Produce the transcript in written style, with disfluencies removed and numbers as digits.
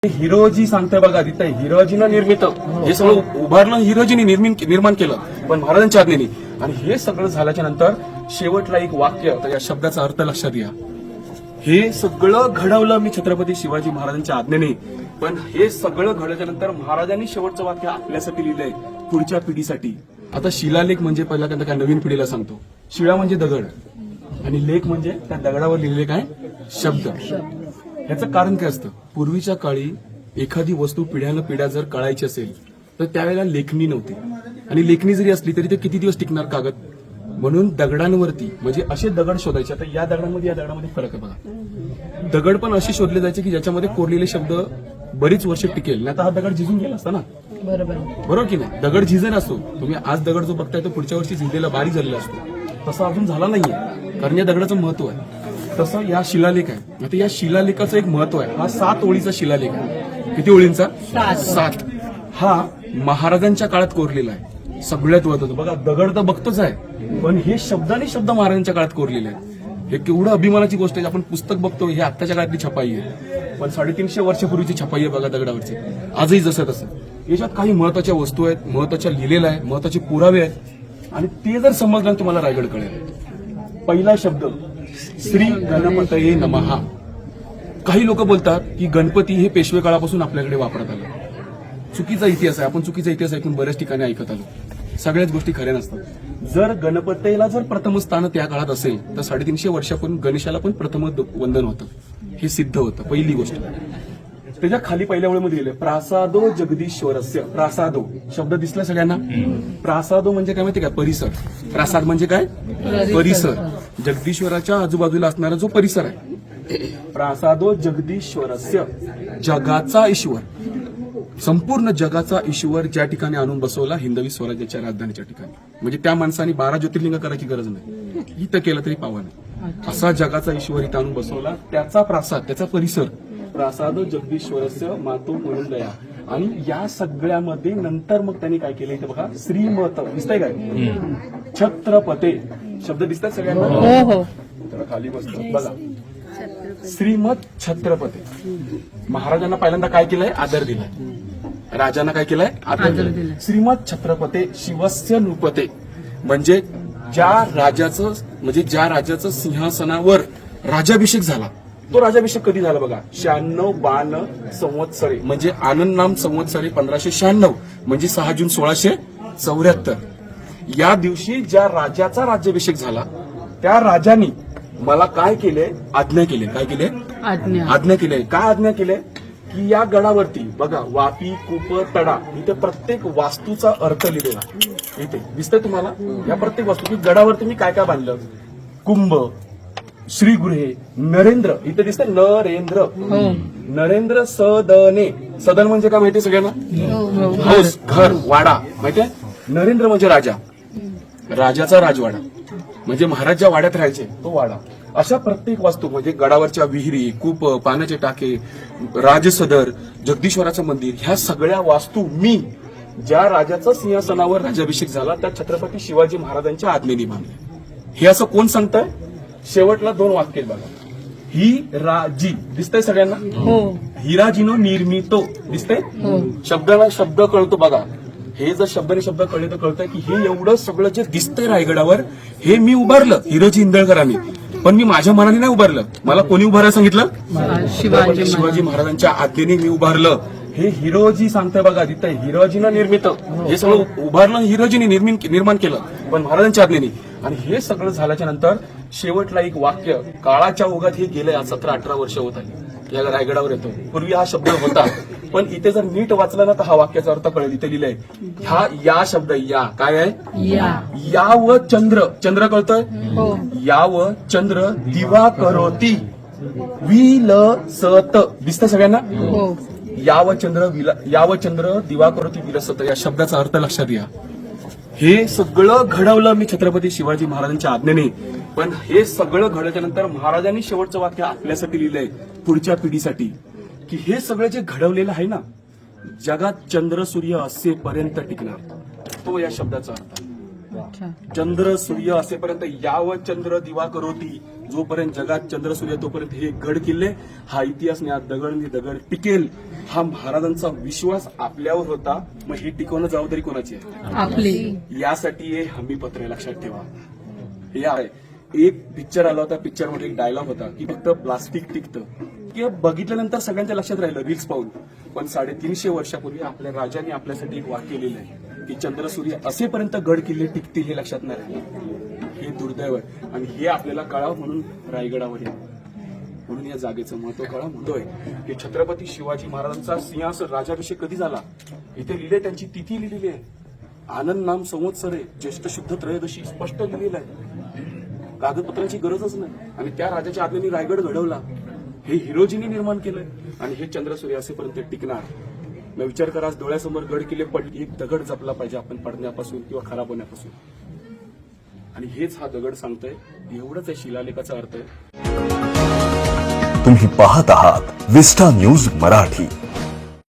हिरोजी सांगतोय बघा तिथे हिरोजीनं निर्मित हे सगळं उभारलं हिरोजीने निर्माण केलं पण महाराजांच्या आज्ञेने. आणि हे सगळं झाल्याच्या नंतर शेवटला एक वाक्य, तर या शब्दाचा अर्थ लक्षात घ्या. हे सगळं घडवलं मी छत्रपती शिवाजी महाराजांच्या आज्ञेने, पण हे सगळं घडल्याच्या नंतर महाराजांनी शेवटचं वाक्य आपल्यासाठी लिहिलंय, पुढच्या पिढीसाठी. आता शिलालेख म्हणजे पहिल्यांदा काय नवीन पिढीला सांगतो. शिळा म्हणजे दगड आणि लेख म्हणजे त्या दगडावर लिहिलेले काय शब्द. ह्याचं कारण काय असतं, पूर्वीच्या काळी एखादी वस्तू पिढ्या जर कळायची असेल तर त्यावेळेला लेखणी नव्हती, आणि लेखणी जरी असली तरी ते किती दिवस टिकणार कागद. म्हणून दगडांवरती म्हणजे असे दगड शोधायचे. आता या दगडामध्ये फरक आहे बघा. दगड पण असे शोधले जायचे की ज्याच्यामध्ये कोरलेले शब्द बरीच वर्ष टिकेल, नाही तर हा दगड झिजून गेला असता ना. बरोबर की नाही. दगड झिजन असतो, तुम्ही आज दगड जो बघताय तो पुढच्या वर्षी झिजलेला बारीक झालेला असतो, तसा अजून झाला नाहीये, कारण या दगडाचं महत्व आहे. तसं या शिलालेख आहे. आता या शिलालेखाचं एक महत्व आहे. हा 7 ओळीचा शिलालेख आहे. किती ओळींचा? 7. हा महाराजांच्या काळात कोरलेला आहे. सगळ्यात महत्वाचं बघा, दगड तर बघतोच आहे, पण हे शब्दाने शब्द महाराजांच्या काळात कोरलेले आहेत. हे केवढं अभिमानाची गोष्ट आहे. आपण पुस्तक बघतो, हे आत्ताच्या काळातली छपाई आहे, पण 350 वर्षापूर्वीची छपाई आहे बघा दगडावरची. आजही जसं तसं याच्यात काही महत्वाच्या वस्तू आहेत, महत्वाच्या लिहिलेल्या आहे, महत्वाचे पुरावे आहेत, आणि ते जर समजलं तुम्हाला रायगड कळेल. पहिला शब्द श्री गणपतये नमः. काही लोक बोलतात की गणपती हे पेशवे काळापासून आपल्याकडे वापरत आलं. चुकीचा इतिहास आहे. आपण चुकीचा इतिहास ऐकून बऱ्याच ठिकाणी ऐकत आलो. सगळ्याच गोष्टी खऱ्या नसतात. जर गणपतीला जर प्रथम स्थान त्या काळात असेल तर 350 वर्षापूर्वी गणेशाला पण प्रथम वंदन होतं, हे सिद्ध होतं. पहिली गोष्ट. त्याच्या खाली पहिल्या ओळीमध्ये लिहिले प्रासादो जगदीश्वरस्य. प्रासादो शब्द दिसला सगळ्यांना. प्रासादो म्हणजे काय माहिती का, परिसर. प्रासाद म्हणजे काय, परिसर. जगदीश्वराच्या आजूबाजूला असणारा जो परिसर आहे. प्रासादो जगदीश्वरस्य, जगाचा ईश्वर, संपूर्ण जगाचा ईश्वर ज्या ठिकाणी आणून बसवला, हिंदवी स्वराज्याच्या राजधानीच्या ठिकाणी. म्हणजे त्या माणसाने 12 ज्योतिर्लिंग करायची गरज नाही, इथं केलं तरी पावन आहे. असा जगाचा ईश्वर इथं आणून बसवला, त्याचा प्रासाद, त्याचा परिसर. प्रासाद जगदीश्वरस्य मातो म्हणून दया. आणि या सगळ्यामध्ये नंतर मग त्यांनी काय केलं इथे बघा, श्रीमत दिसतंय काय, छत्रपते शब्द दिसतात सगळ्यांना. तर खाली बसतो बघा, श्रीमत छत्रपते. महाराजांना पहिल्यांदा काय केलंय, आदर दिलाय. राजांना काय केलंय, आदर दिलाय. श्रीमत छत्रपते शिवस्य नृपते, म्हणजे ज्या राजाचं सिंहासनावर राज्याभिषेक झाला. तो राज्याभिषेक कधी झाला बघा, 96 बाण संवत्सरे, म्हणजे आनंद नाम संवत्सरे 1596, म्हणजे 6 जून 1674. या दिवशी ज्या राजाचा राज्याभिषेक झाला त्या राजाने मला काय केले, आज्ञा केली. काय केले, आज्ञा केली. काय आज्ञा केली की या गडावरती बघा, वापी, कूप, तडा, इथे प्रत्येक वास्तूचा अर्थ लिहिलेला इथे दिसतंय तुम्हाला. या प्रत्येक वास्तू की गडावरती मी काय काय बांधलं, कुंभ, श्रीगृहे, नरेंद्र, इथे दिसतंय नरेंद्र. नरेंद्र सदने. सदन म्हणजे काय माहितीये सगळ्यांना, हाऊस, घर, वाडा माहितीये. नरेंद्र म्हणजे राजा, राजाचा राजवाडा, म्हणजे महाराज ज्या वाड्यात राहायचे तो वाडा. अशा प्रत्येक वास्तू म्हणजे गडावरच्या विहिरी, कूप, पाण्याचे टाके, राजसदर, जगदीश्वराचं मंदिर, ह्या सगळ्या वास्तू मी ज्या राजाचा सिंहासनावर राज्याभिषेक झाला त्या छत्रपती शिवाजी महाराजांच्या आज्ञेने बांधले. हे असं कोण सांगतंय, शेवटला 2 वाक्य बघा. ही राजी दिसतंय सगळ्यांना, हिराजीनो निर्मितो दिसतंय. शब्दाला शब्द कळतो बघा. हे जर शब्दाने शब्द कळले तर कळतंय की हे एवढं सगळं जे दिसतंय रायगडावर हे मी उभारलं, हिरोजी इंदळकरांनी. पण मी माझ्या मनाने नाही उभारलं, मला कोणी उभारायला सांगितलं, शिवाजी महाराजांच्या आज्ञेने मी उभारलं. हे हिरोजी सांगतोय बघा तिथे हिरोजीनं निर्मित हे सगळं उभारलं, हिरोजीने निर्माण केलं पण महाराजांच्या आज्ञेने. आणि हे सगळं झाल्याच्या नंतर शेवटला एक वाक्य, काळाच्या ओघात हे गेलंय, 17-18 वर्ष होत आहे या रायगडावर येतो. पूर्वी हा शब्द होता, पण इथे जर नीट वाचला ना तर हा वाक्याचा अर्थ कळेल. इथे लिहिलंय हा या शब्द, या काय आहे, या व चंद्र, चंद्र कळतोय, या व चंद्र दिवा करोती विलसत दिसतंय सगळ्यांना. याव चंद्र दिवा करोती विलसत, या शब्दाचा अर्थ लक्षात घ्या. हे सगळं घडवलं मी छत्रपती शिवाजी महाराजांच्या आज्ञेने, पण हे सगळं घडल्याच्या नंतर महाराजांनी शेवटचं वाक्य आपल्यासाठी लिहिलंय, पुढच्या पिढीसाठी, की हे सगळं जे घडवलेलं आहे ना, जगात चंद्र सूर्य असेपर्यंत टिकणार, तो या शब्दाचा अर्थ. अच्छा. चंद्र सूर्य असेपर्यंत यावत चंद्र दिवा करोती, जोपर्यंत जगात चंद्र सूर्य तोपर्यंत हे गड किल्ले, हा इतिहास नाही, दगड नि दगड टिकेल, हा महाराजांचा विश्वास आपल्यावर होता. मग हे टिकवणं जबाबदारी कोणाची आहे? आपली. यासाठी हे हमी पत्र आहे, लक्षात ठेवा. हे आहे. एक पिक्चर आला होता, पिक्चर मध्ये एक डायलॉग होता की फक्त प्लास्टिक टिकतं, की बघितल्यानंतर सगळ्यांच्या लक्षात राहिलं रील्स पाहून. पण 350 वर्षापूर्वी आपल्या राजाने आपल्यासाठी एक वाक्य लिहिलं आहे की चंद्र सूर्य असेपर्यंत गड किल्ले टिकतील, हे लक्षात नाही राहिलं. हे दुर्दैव आहे आणि हे आपल्याला कळावं म्हणून रायगडावर आहे. म्हणून या जागेचं महत्व कळा म्हणतोय की छत्रपती शिवाजी महाराजांचा सिंहासन राजाभिषेक कधी झाला, इथे लिहिले, त्यांची तिथी लिहिलेली आहे. आनंद नाम संवत्सर आहे, ज्येष्ठ शुद्ध त्रयोदशी, स्पष्ट लिहिलेलं आहे. कागदपत्रांची गरजच नाही. आणि त्या राजाच्या आज्ञेने रायगड घडवला. हे हिरोजींनी निर्माण केलंय आणि हे चंद्रसूर्य असेपर्यंत टिकणार. मग विचार करा, आज डोळ्यासमोर गड किल्ले पडले, एक दगड जपला पाहिजे आपण पडण्यापासून किंवा खराब होण्यापासून. आणि हेच हा दगड सांगतोय. एवढंच आहे शिलालेखाचा अर्थ आहे. तुम्ही पाहत आहात विस्टा न्यूज मराठी.